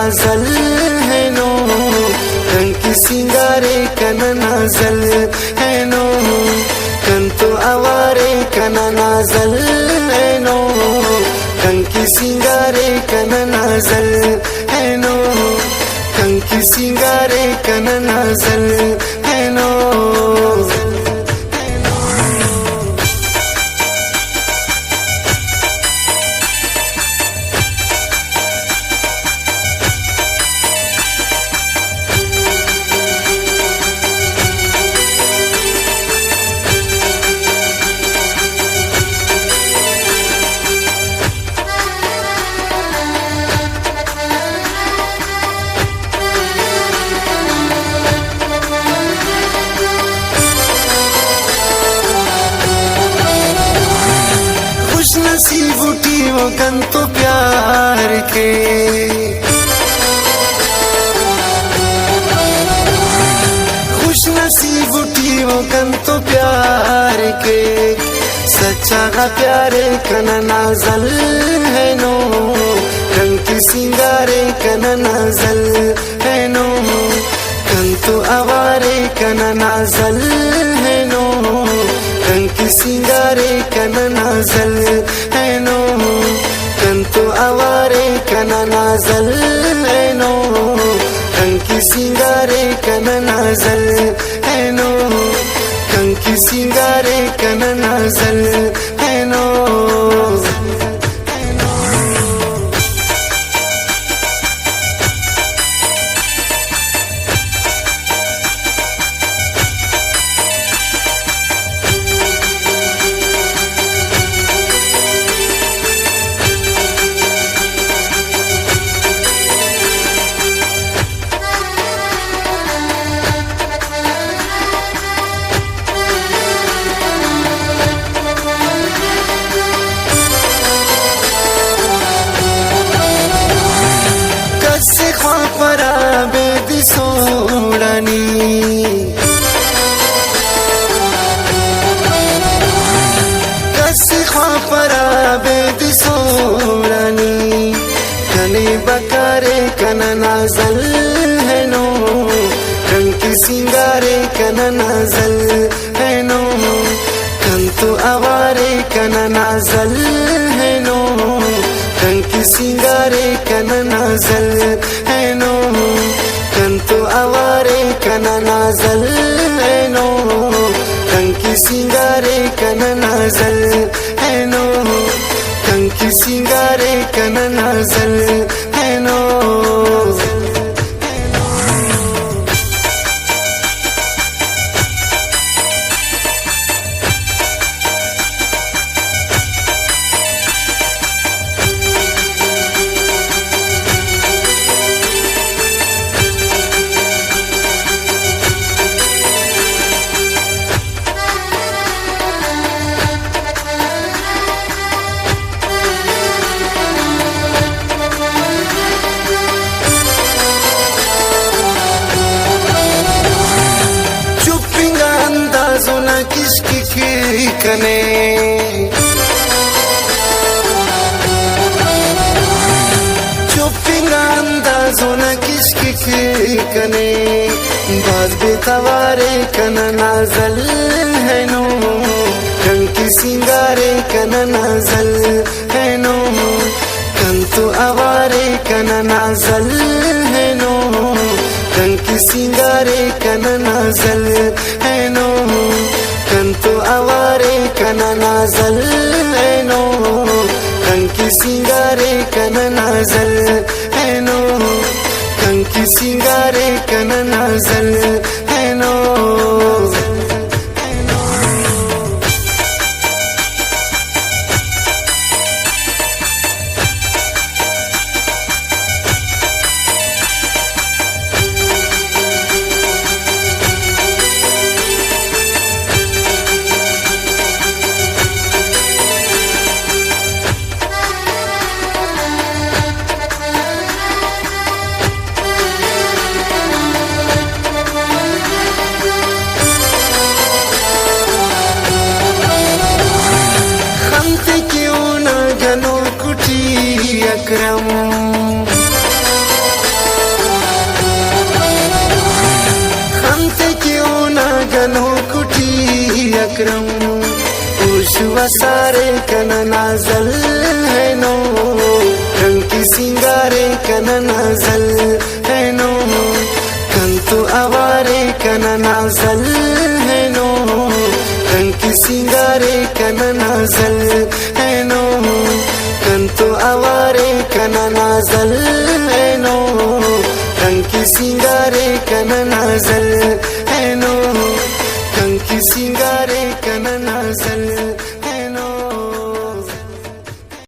नाजल है नो, कंकी सिंगारे कन नाजल है नो, कंतु आवारे कन नाजल है नो, कंकी सिंगारे कन नाजल है नो, कंकी सिंगारे कन नाजल है नो। नसीब उठी वो कंतु प्यार के, खुश नसीब उठी वो कंतु प्यार के, सच्चा का प्यारे कन नाजल है नो, कंकी सिंगारे कन नाजल है नो, कंतु आवारे कन नाजल है नो, कंकी सिंगारे कन नाजल है नो, कंतु आवारे कन नाजल है नो, कंकी सिंगारे कन नाजल है नो, कंकी सिंगारे कन नाजल है नो। सोड़नी कस परा बेद सोड़नी, कने बकारे कन नाजल है नो, कंकी सिंगारे कन नाजल है नो, कंतु आवारे कन नाजल है नो, कंकी सिंगारे कन नाजल है नो, कंतु आवारे कन नाजल है नो, कंकी सिंगारे कन नाजल है नो, कंकी सिंगारे कन नाजल है नो। किसकी कने चुपिंगा अंदाज़ों न किसकी कने, बाज बेतवारे कन नाजल है नो, कंकी सिंगारे कन नाजल है नो, कंतु आवारे कन नाजल है नो, कंकी सिंगारे कन नाजल है नो, कंतु आवारे कन नाजल है नो, कंकी सिंगारे कन नाजल है नो, कंकी सिंगारे कन नाजल है नो। वसारे कन नाजल है नो रंग की सिंगारे कन नाजल है नो कंतु आवारे कन नाजल है नो रंग की सिंगारे कन नाजल है नो कंतु आवारे कन नाजल है नो रंग की सिंगारे कन